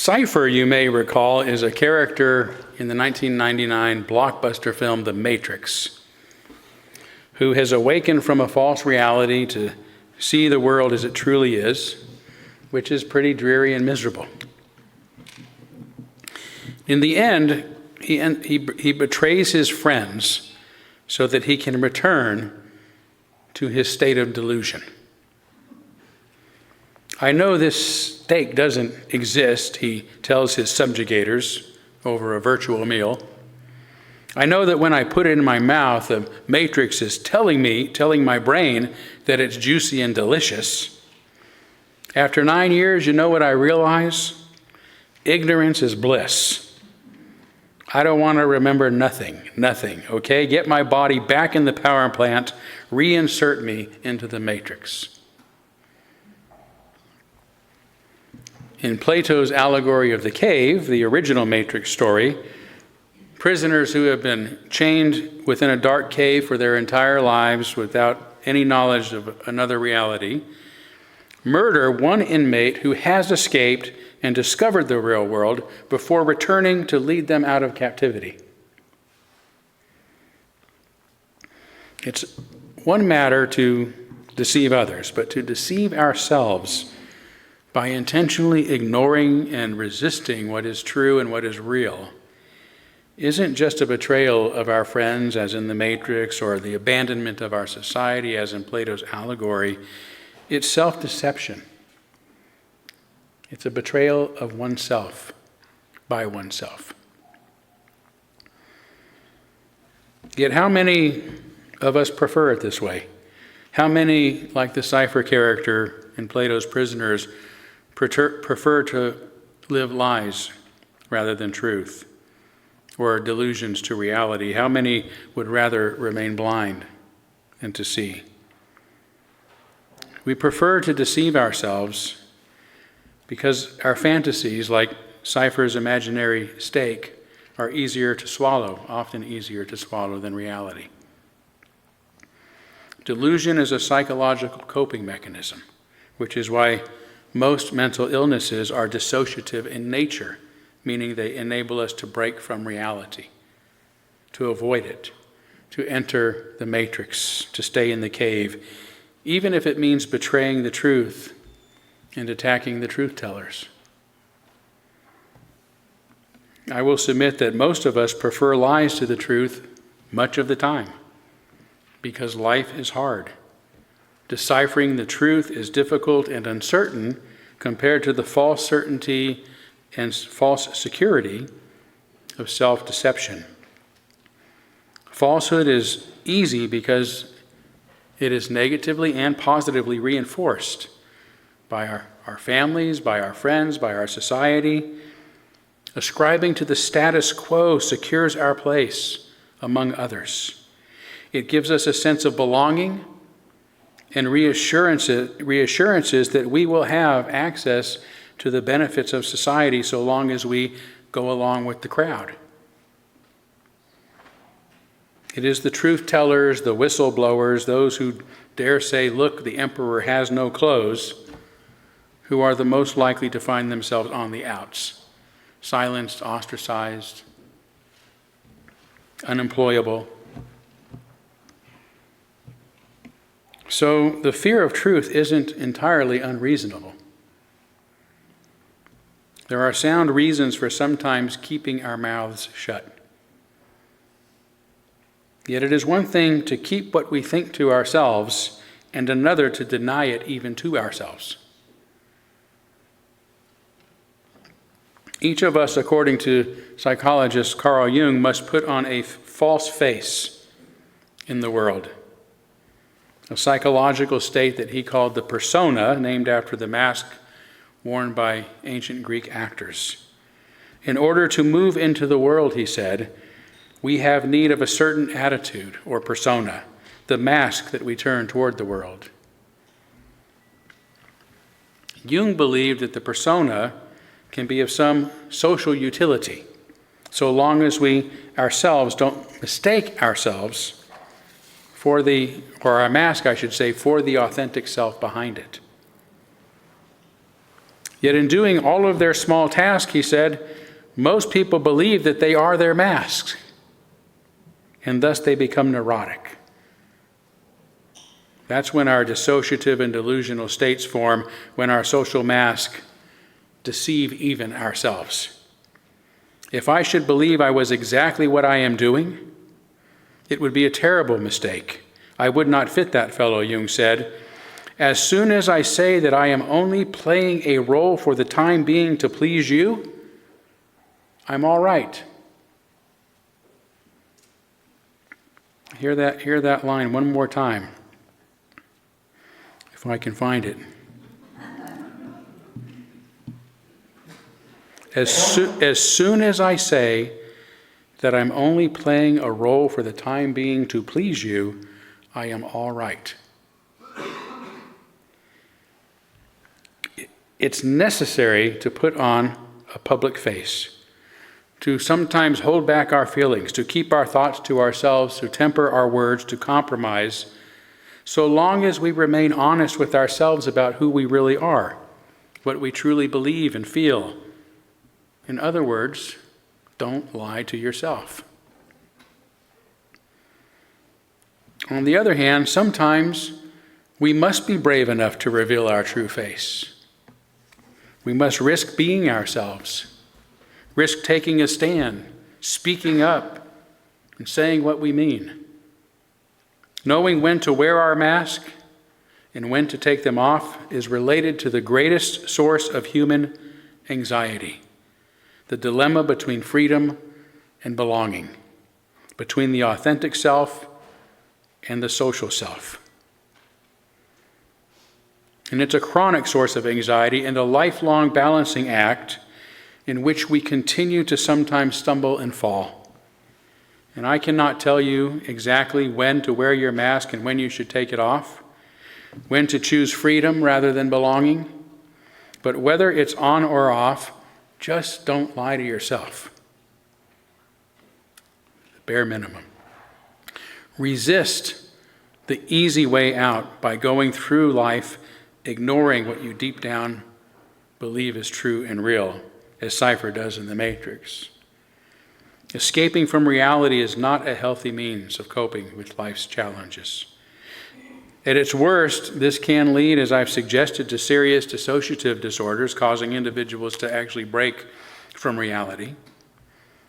Cypher, you may recall, is a character in the 1999 blockbuster film The Matrix, who has awakened from a false reality to see the world as it truly is, which is pretty dreary and miserable. In the end, he betrays his friends so that he can return to his state of delusion. I know this steak doesn't exist, he tells his subjugators over a virtual meal. I know that when I put it in my mouth, the matrix is telling my brain that it's juicy and delicious. After 9 years, you know what I realize? Ignorance is bliss. I don't want to remember nothing, okay? Get my body back in the power plant, reinsert me into the matrix. In Plato's allegory of the cave, the original Matrix story, prisoners who have been chained within a dark cave for their entire lives without any knowledge of another reality, murder one inmate who has escaped and discovered the real world before returning to lead them out of captivity. It's one matter to deceive others, but to deceive ourselves by intentionally ignoring and resisting what is true and what is real isn't just a betrayal of our friends, as in the Matrix, or the abandonment of our society, as in Plato's allegory. It's self-deception. It's a betrayal of oneself by oneself. Yet how many of us prefer it this way? How many, like the Cypher character in Plato's Prisoners, prefer to live lies rather than truth, or delusions to reality? How many would rather remain blind than to see? We prefer to deceive ourselves because our fantasies, like Cypher's imaginary steak, are easier to swallow, often easier to swallow than reality. Delusion is a psychological coping mechanism, which is why most mental illnesses are dissociative in nature, meaning they enable us to break from reality, to avoid it, to enter the matrix, to stay in the cave, even if it means betraying the truth and attacking the truth tellers. I will submit that most of us prefer lies to the truth much of the time, because life is hard. Deciphering the truth is difficult and uncertain compared to the false certainty and false security of self-deception. Falsehood is easy because it is negatively and positively reinforced by our families, by our friends, by our society. Ascribing to the status quo secures our place among others. It gives us a sense of belonging and reassurances that we will have access to the benefits of society so long as we go along with the crowd. It is the truth tellers, the whistleblowers, those who dare say, "Look, the emperor has no clothes," who are the most likely to find themselves on the outs, silenced, ostracized, unemployable. So the fear of truth isn't entirely unreasonable. There are sound reasons for sometimes keeping our mouths shut. Yet it is one thing to keep what we think to ourselves, and another to deny it even to ourselves. Each of us, according to psychologist Carl Jung, must put on a false face in the world, a psychological state that he called the persona, named after the mask worn by ancient Greek actors. In order to move into the world, he said, we have need of a certain attitude or persona, the mask that we turn toward the world. Jung believed that the persona can be of some social utility, so long as we ourselves don't mistake ourselves for our mask, I should say, for the authentic self behind it. Yet in doing all of their small tasks, he said, most people believe that they are their masks, and thus they become neurotic. That's when our dissociative and delusional states form, when our social masks deceive even ourselves. If I should believe I was exactly what I am doing, it would be a terrible mistake. I would not fit that fellow, Jung said. As soon as I say that I am only playing a role for the time being to please you, I'm all right. Hear that line one more time, if I can find it. As soon as I say that I'm only playing a role for the time being to please you, I am all right. It's necessary to put on a public face, to sometimes hold back our feelings, to keep our thoughts to ourselves, to temper our words, to compromise, so long as we remain honest with ourselves about who we really are, what we truly believe and feel. In other words, don't lie to yourself. On the other hand, sometimes we must be brave enough to reveal our true face. We must risk being ourselves, risk taking a stand, speaking up, and saying what we mean. Knowing when to wear our mask and when to take them off is related to the greatest source of human anxiety, the dilemma between freedom and belonging, between the authentic self and the social self. And it's a chronic source of anxiety and a lifelong balancing act in which we continue to sometimes stumble and fall. And I cannot tell you exactly when to wear your mask and when you should take it off, when to choose freedom rather than belonging. But whether it's on or off, just don't lie to yourself. The bare minimum. Resist the easy way out by going through life ignoring what you deep down believe is true and real, as Cypher does in The Matrix. Escaping from reality is not a healthy means of coping with life's challenges. At its worst, this can lead, as I've suggested, to serious dissociative disorders, causing individuals to actually break from reality.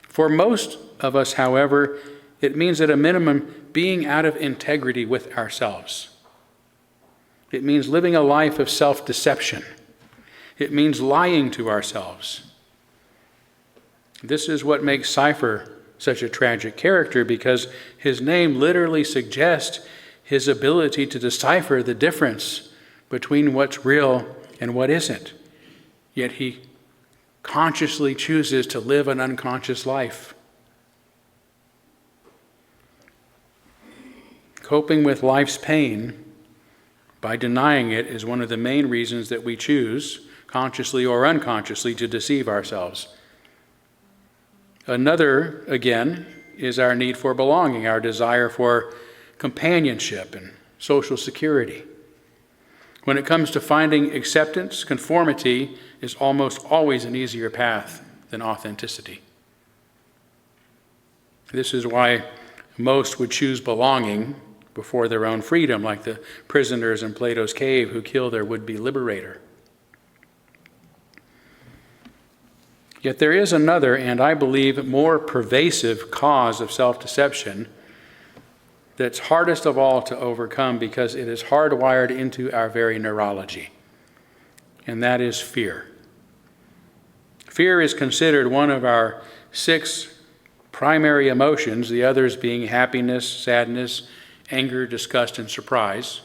For most of us, however, it means at a minimum being out of integrity with ourselves. It means living a life of self-deception. It means lying to ourselves. This is what makes Cypher such a tragic character, because his name literally suggests his ability to decipher the difference between what's real and what isn't. Yet he consciously chooses to live an unconscious life. Coping with life's pain by denying it is one of the main reasons that we choose, consciously or unconsciously, to deceive ourselves. Another, again, is our need for belonging, our desire for companionship and social security. When it comes to finding acceptance, conformity is almost always an easier path than authenticity. This is why most would choose belonging before their own freedom, like the prisoners in Plato's cave who kill their would-be liberator. Yet there is another, and I believe more pervasive, cause of self-deception that's hardest of all to overcome because it is hardwired into our very neurology, and that is fear. Fear is considered one of our 6 primary emotions, the others being happiness, sadness, anger, disgust, and surprise.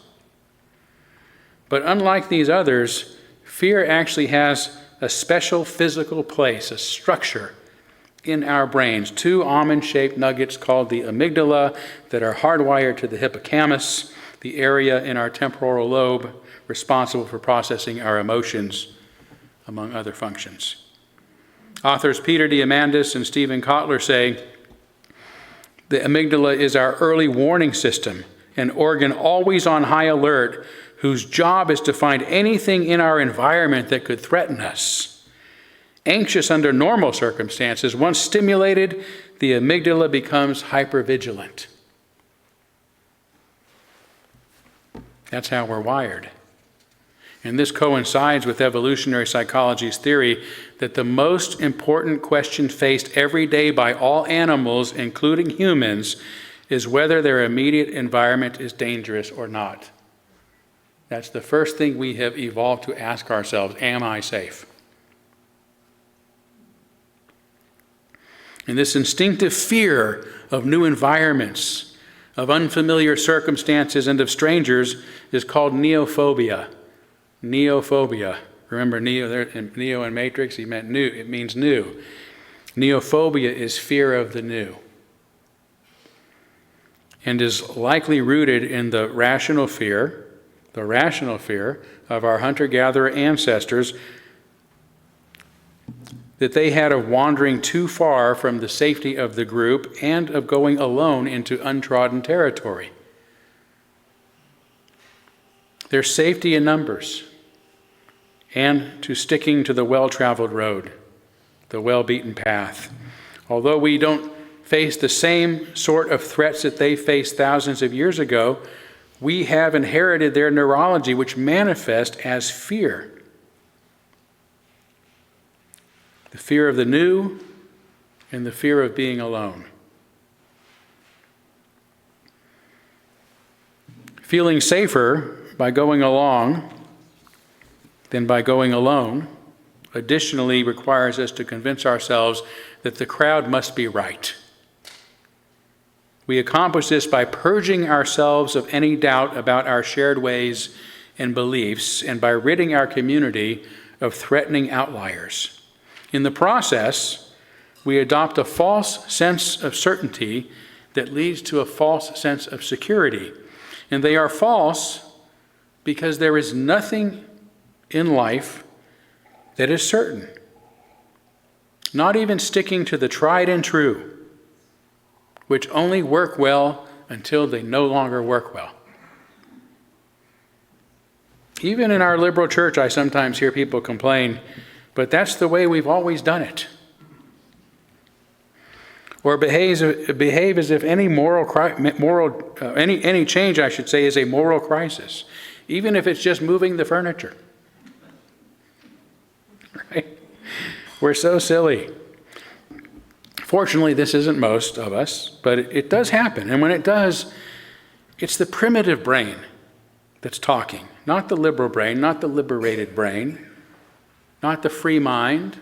But unlike these others, fear actually has a special physical place, a structure in our brains, 2 almond-shaped nuggets called the amygdala that are hardwired to the hippocampus, the area in our temporal lobe responsible for processing our emotions, among other functions. Authors Peter Diamandis and Stephen Kotler say the amygdala is our early warning system, an organ always on high alert whose job is to find anything in our environment that could threaten us. Anxious under normal circumstances, once stimulated, the amygdala becomes hypervigilant. That's how we're wired. And this coincides with evolutionary psychology's theory that the most important question faced every day by all animals, including humans, is whether their immediate environment is dangerous or not. That's the first thing we have evolved to ask ourselves: am I safe? And this instinctive fear of new environments, of unfamiliar circumstances, and of strangers is called neophobia. Neophobia. Remember Neo in Matrix? He meant new. It means new. Neophobia is fear of the new, and is likely rooted in the rational fear of our hunter-gatherer ancestors that they had of wandering too far from the safety of the group and of going alone into untrodden territory. There's safety in numbers and to sticking to the well-traveled road, the well-beaten path. Although we don't face the same sort of threats that they faced thousands of years ago, we have inherited their neurology, which manifests as fear. The fear of the new and the fear of being alone. Feeling safer by going along than by going alone additionally requires us to convince ourselves that the crowd must be right. We accomplish this by purging ourselves of any doubt about our shared ways and beliefs, and by ridding our community of threatening outliers. In the process, we adopt a false sense of certainty that leads to a false sense of security. And they are false because there is nothing in life that is certain. Not even sticking to the tried and true, which only work well until they no longer work well. Even in our liberal church, I sometimes hear people complain, but that's the way we've always done it. Or behave as if any any change, I should say, is a moral crisis, even if it's just moving the furniture. Right? We're so silly. Fortunately, this isn't most of us, but it does happen. And when it does, it's the primitive brain that's talking, not the liberal brain, not the liberated brain, not the free mind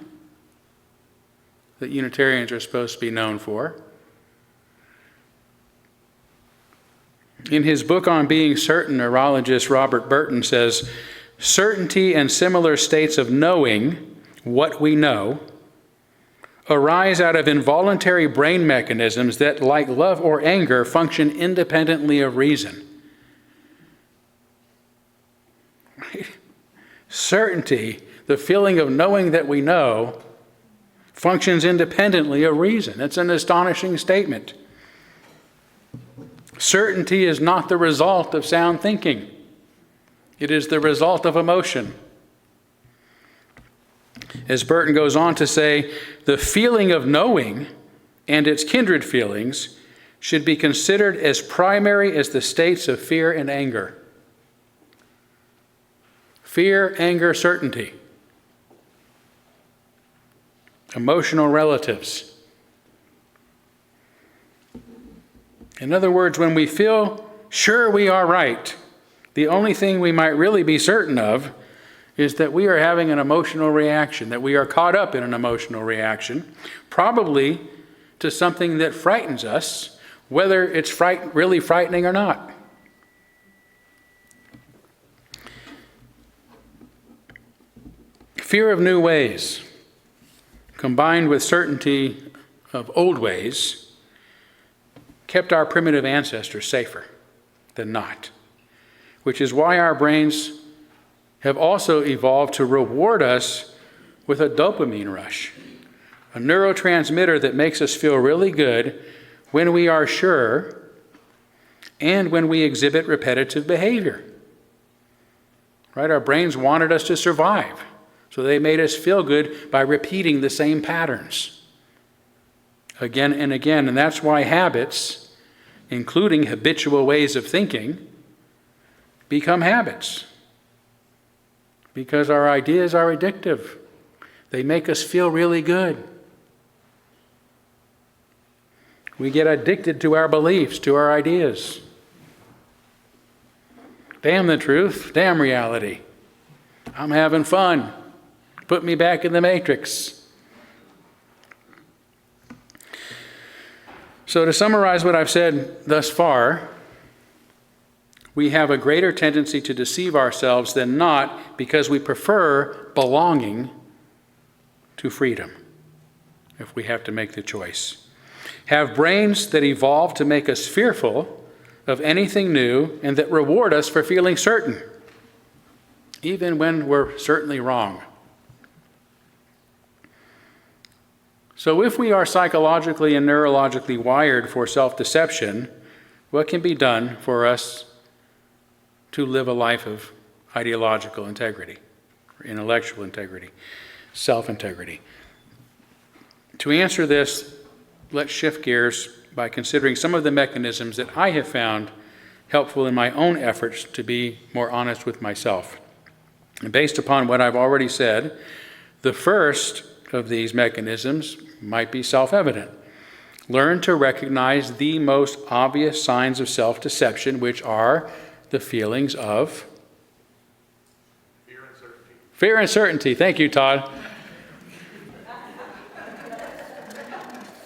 that Unitarians are supposed to be known for. In his book on being certain, neurologist Robert Burton says, certainty and similar states of knowing what we know arise out of involuntary brain mechanisms that, like love or anger, function independently of reason. Right? Certainty, the feeling of knowing that we know, functions independently of reason. That's an astonishing statement. Certainty is not the result of sound thinking. It is the result of emotion. As Burton goes on to say, the feeling of knowing and its kindred feelings should be considered as primary as the states of fear and anger. Fear, anger, certainty. Emotional relatives. In other words, when we feel sure we are right, the only thing we might really be certain of is that we are having an emotional reaction, that we are caught up in an emotional reaction, probably to something that frightens us, whether it's really frightening or not. Fear of new ways, combined with certainty of old ways, kept our primitive ancestors safer than not, which is why our brains have also evolved to reward us with a dopamine rush, a neurotransmitter that makes us feel really good when we are sure and when we exhibit repetitive behavior. right? Our brains wanted us to survive. So they made us feel good by repeating the same patterns again and again. And that's why habits, including habitual ways of thinking, become habits. Because our ideas are addictive. They make us feel really good. We get addicted to our beliefs, to our ideas. Damn the truth, damn reality. I'm having fun. Put me back in the matrix. So to summarize what I've said thus far, we have a greater tendency to deceive ourselves than not because we prefer belonging to freedom, if we have to make the choice. Have brains that evolve to make us fearful of anything new and that reward us for feeling certain, even when we're certainly wrong. So if we are psychologically and neurologically wired for self-deception, what can be done for us to live a life of ideological integrity, or intellectual integrity, self-integrity? To answer this, let's shift gears by considering some of the mechanisms that I have found helpful in my own efforts to be more honest with myself. And based upon what I've already said, the first of these mechanisms might be self-evident. Learn to recognize the most obvious signs of self-deception, which are the feelings of fear and certainty. Fear and certainty. Thank you, Todd.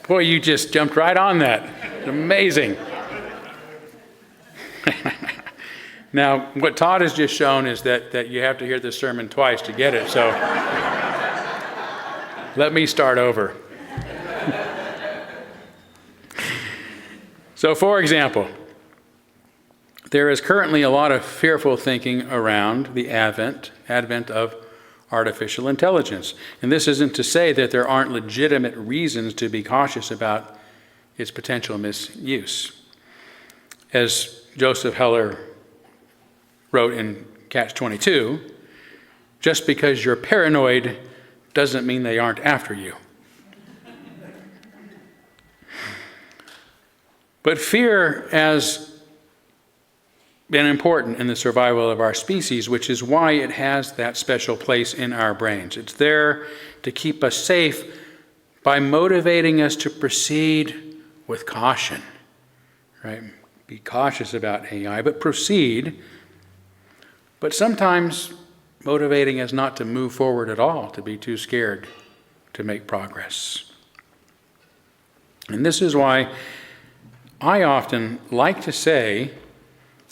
Boy, you just jumped right on that. Amazing. Now, what Todd has just shown is that you have to hear this sermon twice to get it, so let me start over. So, for example, there is currently a lot of fearful thinking around the advent of artificial intelligence. And this isn't to say that there aren't legitimate reasons to be cautious about its potential misuse. As Joseph Heller wrote in Catch-22, just because you're paranoid doesn't mean they aren't after you. But fear has been important in the survival of our species, which is why it has that special place in our brains. It's there to keep us safe by motivating us to proceed with caution, right? Be cautious about AI, but proceed. But sometimes motivating us not to move forward at all, to be too scared to make progress. And this is why I often like to say,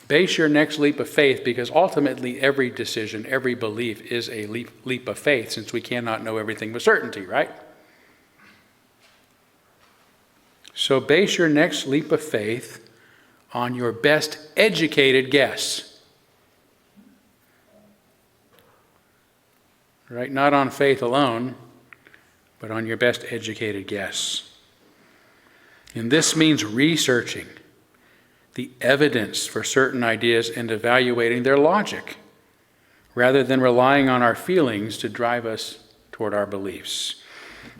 base your next leap of faith, because ultimately every decision, every belief is a leap of faith, since we cannot know everything with certainty, right? So base your next leap of faith on your best educated guess. Right? Not on faith alone, but on your best educated guess. And this means researching the evidence for certain ideas and evaluating their logic, rather than relying on our feelings to drive us toward our beliefs.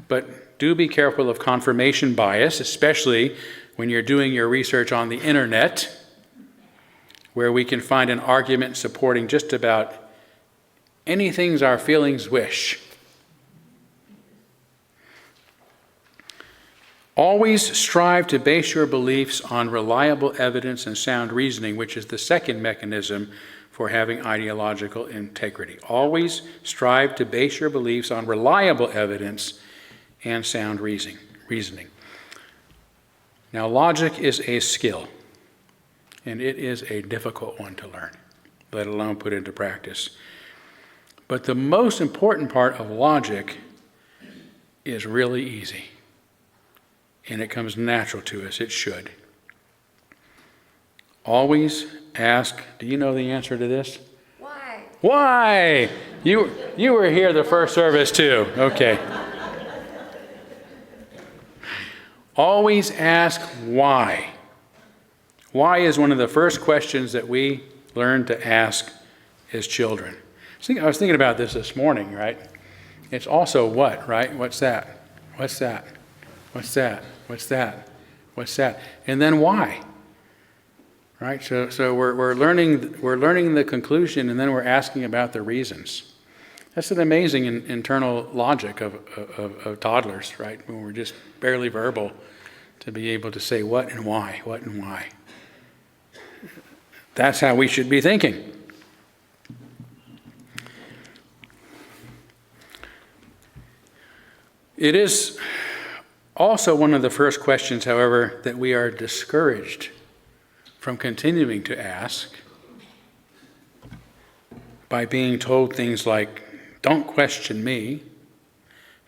But do be careful of confirmation bias, especially when you're doing your research on the internet, where we can find an argument supporting just about anything our feelings wish. Always strive to base your beliefs on reliable evidence and sound reasoning, which is the second mechanism for having ideological integrity. Always strive to base your beliefs on reliable evidence and sound reasoning. Now, logic is a skill, and it is a difficult one to learn, let alone put into practice. But the most important part of logic is really easy. And it comes natural to us. It should. Always ask, do you know the answer to this? Why? Why? You were here the first service too. Okay. Always ask why. Why is one of the first questions that we learn to ask as children. I was thinking about this morning, right? It's also what, right? What's that? What's that? What's that? What's that? What's that? And then why? Right? So we're learning the conclusion, and then we're asking about the reasons. That's an amazing internal logic of toddlers, right? When we're just barely verbal, to be able to say what and why, what and why. That's how we should be thinking. It is also one of the first questions, however, that we are discouraged from continuing to ask by being told things like, don't question me,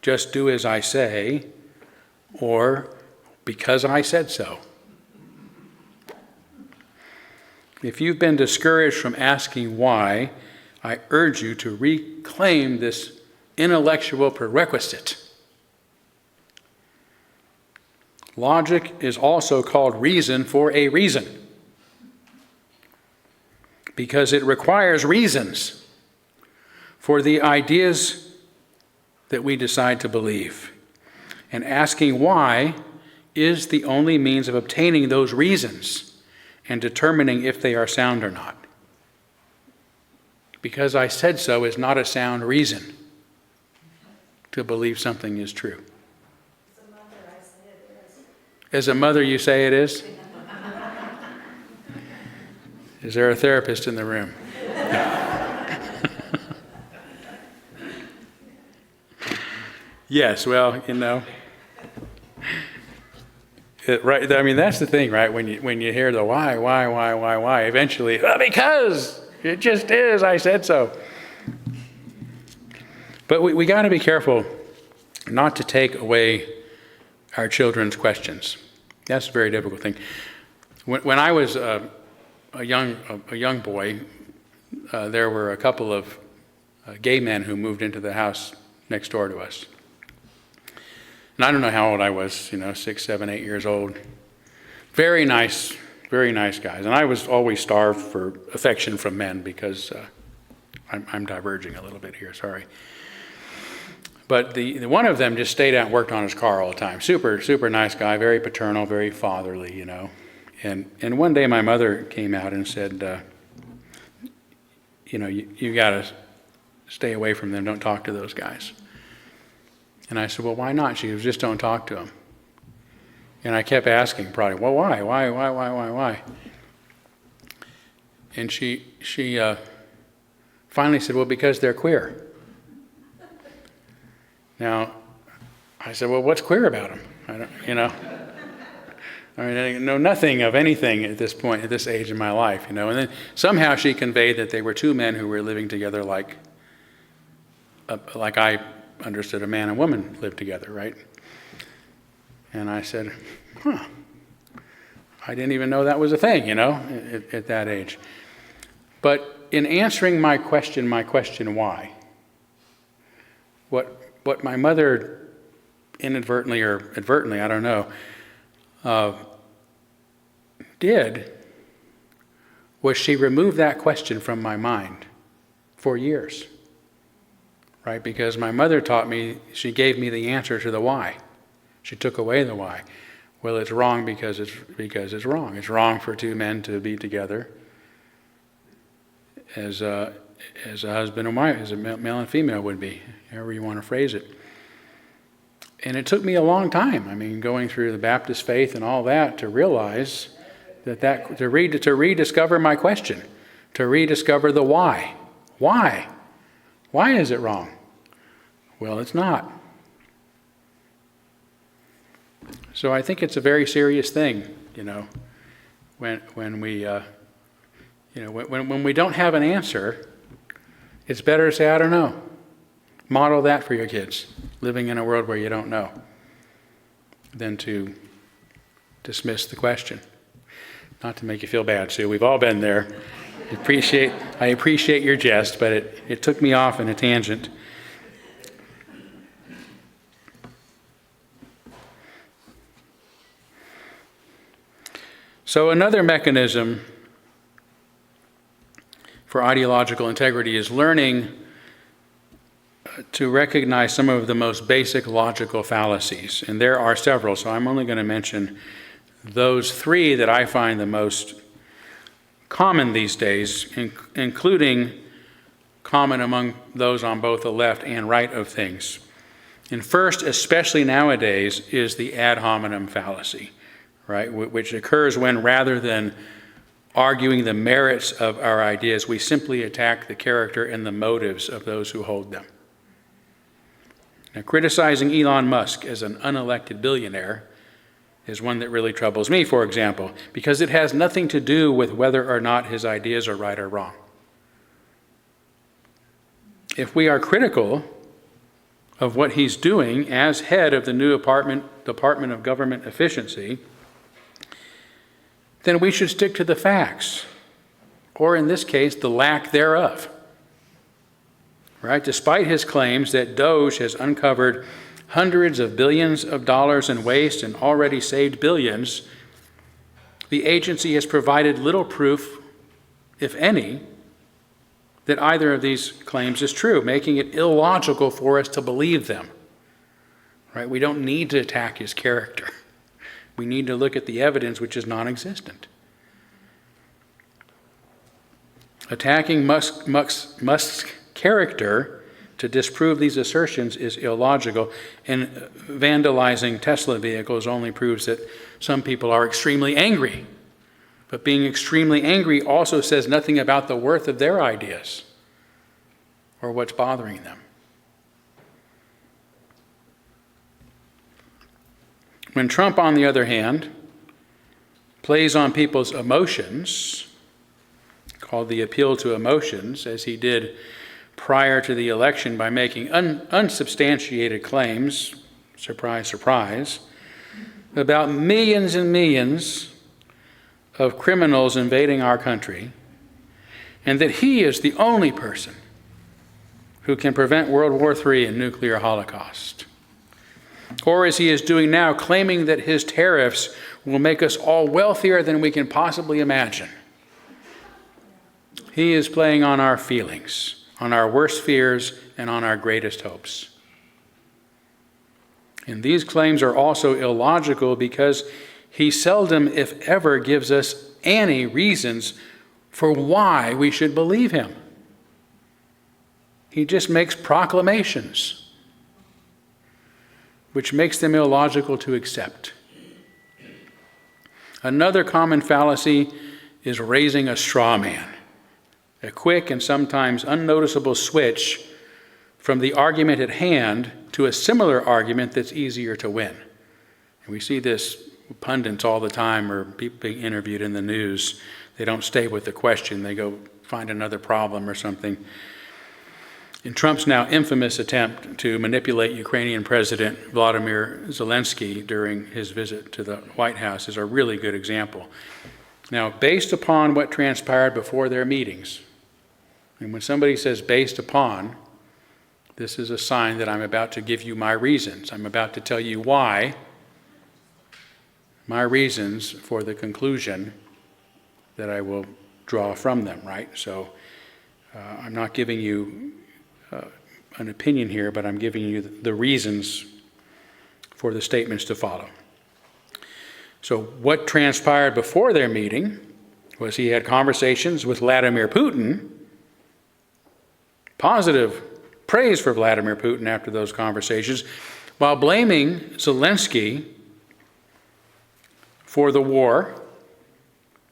just do as I say, or because I said so. If you've been discouraged from asking why, I urge you to reclaim this intellectual prerequisite. Logic is also called reason for a reason, because it requires reasons for the ideas that we decide to believe. And asking why is the only means of obtaining those reasons and determining if they are sound or not. Because I said so is not a sound reason to believe something is true. As a mother, you say it is? Is there a therapist in the room? Yes, well, right. I mean, that's the thing, right? When you hear the why, eventually, because it just is, I said so. But we got to be careful not to take away our children's questions. That's a very difficult thing. When I was a young boy, there were a couple of gay men who moved into the house next door to us. And I don't know how old I was, 6, 7, 8 years old. Very nice guys. And I was always starved for affection from men because I'm diverging a little bit here, sorry. But the one of them just stayed out and worked on his car all the time. Super, super nice guy, very paternal, very fatherly, And one day my mother came out and said, you got to stay away from them. Don't talk to those guys. And I said, well, why not? She goes, just don't talk to them. And I kept asking, probably, well, why? Why? And she finally said, well, because they're queer. Now, I said, well, what's queer about them? I know nothing of anything at this point, at this age in my life, And then somehow she conveyed that they were two men who were living together like I understood a man and woman live together, right? And I said, I didn't even know that was a thing, at that age. But in answering my question why, what my mother inadvertently or advertently, I don't know, did was she removed that question from my mind for years, right? Because my mother taught me, she gave me the answer to the why. She took away the why. Well, it's wrong because it's wrong. It's wrong for two men to be together as a husband and wife, as a male and female would be, however you want to phrase it. And it took me a long time, going through the Baptist faith and all that, to realize to rediscover my question, to rediscover the why. Why? Why is it wrong? Well, it's not. So I think it's a very serious thing, when we, when we don't have an answer, it's better to say, I don't know. Model that for your kids, living in a world where you don't know, than to dismiss the question. Not to make you feel bad, Sue. We've all been there. I appreciate your jest, but it took me off in a tangent. So another mechanism for ideological integrity is learning to recognize some of the most basic logical fallacies. And there are several, so I'm only going to mention those three that I find the most common these days, including common among those on both the left and right of things. And first, especially nowadays, is the ad hominem fallacy, right? Which occurs when, rather than arguing the merits of our ideas, we simply attack the character and the motives of those who hold them. Now, criticizing Elon Musk as an unelected billionaire is one that really troubles me, for example, because it has nothing to do with whether or not his ideas are right or wrong. If we are critical of what he's doing as head of the new Department of Government Efficiency, then we should stick to the facts, or in this case, the lack thereof. Right? Despite his claims that Doge has uncovered hundreds of billions of dollars in waste and already saved billions, the agency has provided little proof, if any, that either of these claims is true, making it illogical for us to believe them. Right? We don't need to attack his character. We need to look at the evidence, which is non-existent. Attacking Musk's character to disprove these assertions is illogical, and vandalizing Tesla vehicles only proves that some people are extremely angry. But being extremely angry also says nothing about the worth of their ideas or what's bothering them. When Trump, on the other hand, plays on people's emotions, called the appeal to emotions, as he did prior to the election by making unsubstantiated claims, surprise, surprise, about millions and millions of criminals invading our country, and that he is the only person who can prevent World War III and nuclear holocaust. Or as he is doing now, claiming that his tariffs will make us all wealthier than we can possibly imagine. He is playing on our feelings, on our worst fears, and on our greatest hopes. And these claims are also illogical because he seldom, if ever, gives us any reasons for why we should believe him. He just makes proclamations, which makes them illogical to accept. Another common fallacy is raising a straw man, a quick and sometimes unnoticeable switch from the argument at hand to a similar argument that's easier to win. And we see this pundits all the time, or people being interviewed in the news. They don't stay with the question. They go find another problem or something. In Trump's now infamous attempt to manipulate Ukrainian President Vladimir Zelensky during his visit to the White House is a really good example. Now, based upon what transpired before their meetings, and when somebody says based upon, this is a sign that I'm about to give you my reasons. I'm about to tell you why, my reasons for the conclusion that I will draw from them, right? So I'm not giving you an opinion here, but I'm giving you the reasons for the statements to follow. So what transpired before their meeting was he had conversations with Vladimir Putin, positive praise for Vladimir Putin after those conversations, while blaming Zelensky for the war,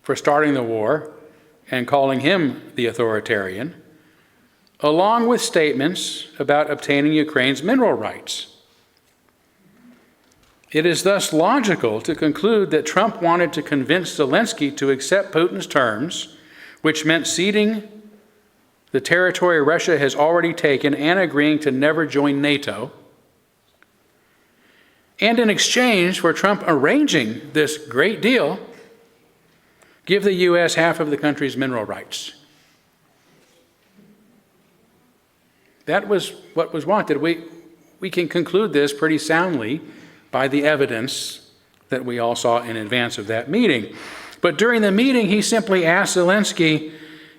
for starting the war, and calling him the authoritarian, along with statements about obtaining Ukraine's mineral rights. It is thus logical to conclude that Trump wanted to convince Zelensky to accept Putin's terms, which meant ceding the territory Russia has already taken and agreeing to never join NATO, and in exchange for Trump arranging this great deal, give the U.S. half of the country's mineral rights. That was what was wanted. We can conclude this pretty soundly by the evidence that we all saw in advance of that meeting. But during the meeting, he simply asked Zelensky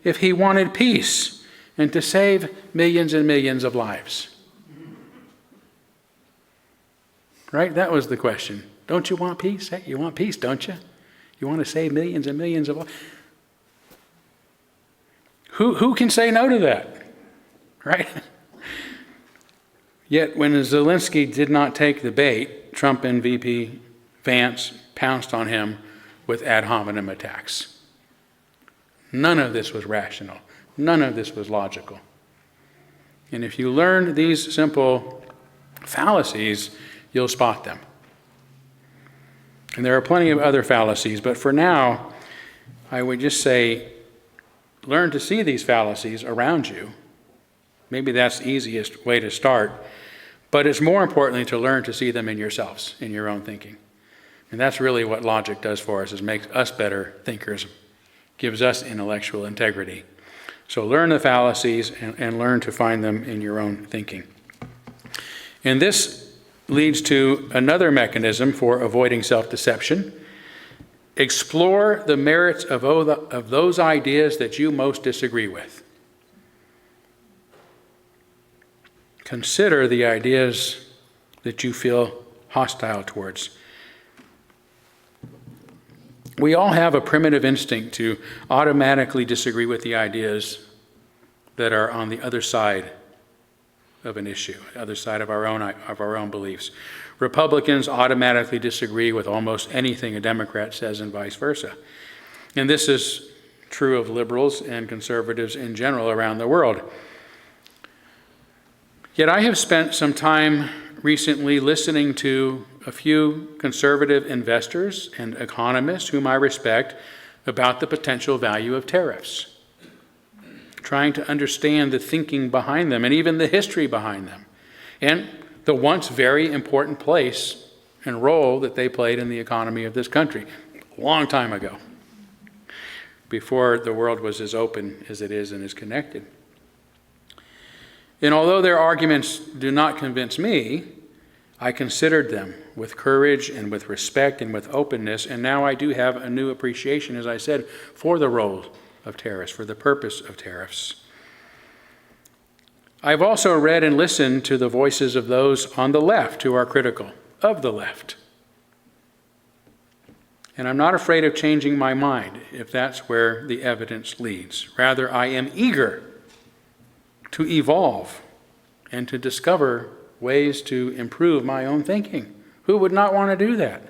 if he wanted peace and to save millions and millions of lives? Right? That was the question. Don't you want peace? Hey, you want peace, don't you? You want to save millions and millions of lives? Who can say no to that? Right? Yet when Zelensky did not take the bait, Trump and VP Vance pounced on him with ad hominem attacks. None of this was rational. None of this was logical. And if you learn these simple fallacies, you'll spot them. And there are plenty of other fallacies, but for now, I would just say, learn to see these fallacies around you. Maybe that's the easiest way to start, but it's more importantly to learn to see them in yourselves, in your own thinking. And that's really what logic does for us, is makes us better thinkers, gives us intellectual integrity. So learn the fallacies and learn to find them in your own thinking. And this leads to another mechanism for avoiding self-deception. Explore the merits of those ideas that you most disagree with. Consider the ideas that you feel hostile towards. We all have a primitive instinct to automatically disagree with the ideas that are on the other side of an issue, the other side of our own beliefs. Republicans automatically disagree with almost anything a Democrat says and vice versa. And this is true of liberals and conservatives in general around the world. Yet I have spent some time recently listening to a few conservative investors and economists whom I respect about the potential value of tariffs, trying to understand the thinking behind them and even the history behind them, and the once very important place and role that they played in the economy of this country a long time ago, before the world was as open as it is and is connected. And although their arguments do not convince me, I considered them with courage and with respect and with openness, and now I do have a new appreciation, as I said, for the role of tariffs, for the purpose of tariffs. I've also read and listened to the voices of those on the left who are critical of the left. And I'm not afraid of changing my mind if that's where the evidence leads. Rather, I am eager to evolve and to discover ways to improve my own thinking. Who would not want to do that?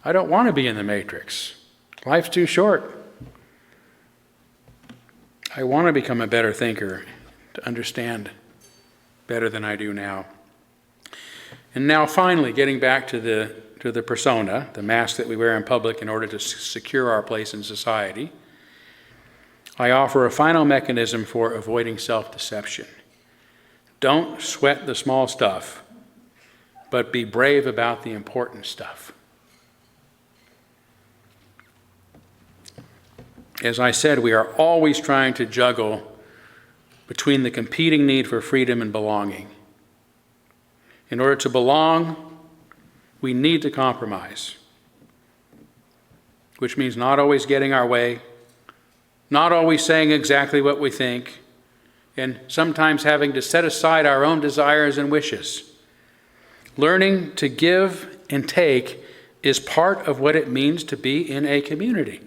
I don't want to be in the matrix. Life's too short. I want to become a better thinker, to understand better than I do now. And now finally, getting back to the persona, the mask that we wear in public in order to secure our place in society, I offer a final mechanism for avoiding self-deception. Don't sweat the small stuff, but be brave about the important stuff. As I said, we are always trying to juggle between the competing need for freedom and belonging. In order to belong, we need to compromise, which means not always getting our way, not always saying exactly what we think, and sometimes having to set aside our own desires and wishes. Learning to give and take is part of what it means to be in a community.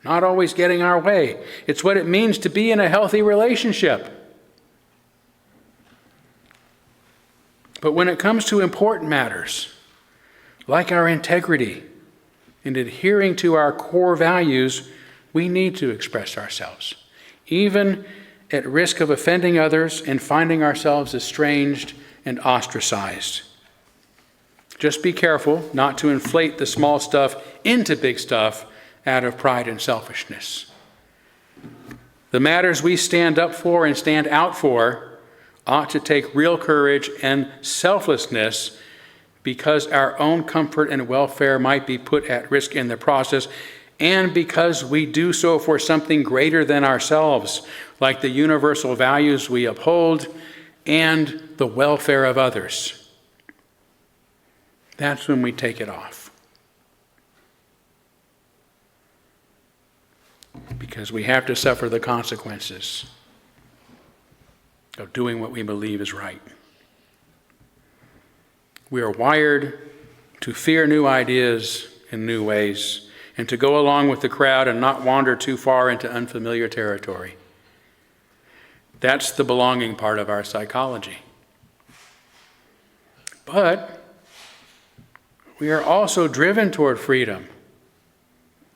Not always getting our way. It's what it means to be in a healthy relationship. But when it comes to important matters, like our integrity and adhering to our core values, we need to express ourselves, even at risk of offending others and finding ourselves estranged and ostracized. Just be careful not to inflate the small stuff into big stuff out of pride and selfishness. The matters we stand up for and stand out for ought to take real courage and selflessness, because our own comfort and welfare might be put at risk in the process, and because we do so for something greater than ourselves, like the universal values we uphold and the welfare of others. That's when we take it off. because we have to suffer the consequences of doing what we believe is right. We are wired to fear new ideas in new ways and to go along with the crowd and not wander too far into unfamiliar territory. That's the belonging part of our psychology. But we are also driven toward freedom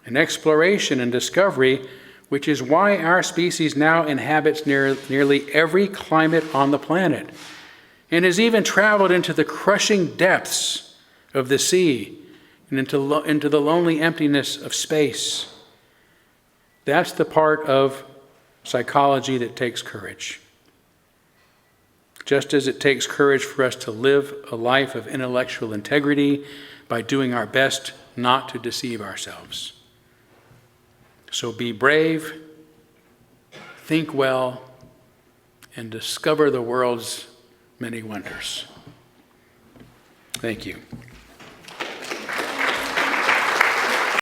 and exploration and discovery, which is why our species now inhabits nearly every climate on the planet and has even traveled into the crushing depths of the sea and into the lonely emptiness of space. That's the part of psychology that takes courage. Just as it takes courage for us to live a life of intellectual integrity by doing our best not to deceive ourselves. So be brave, think well, and discover the world's many wonders. Thank you.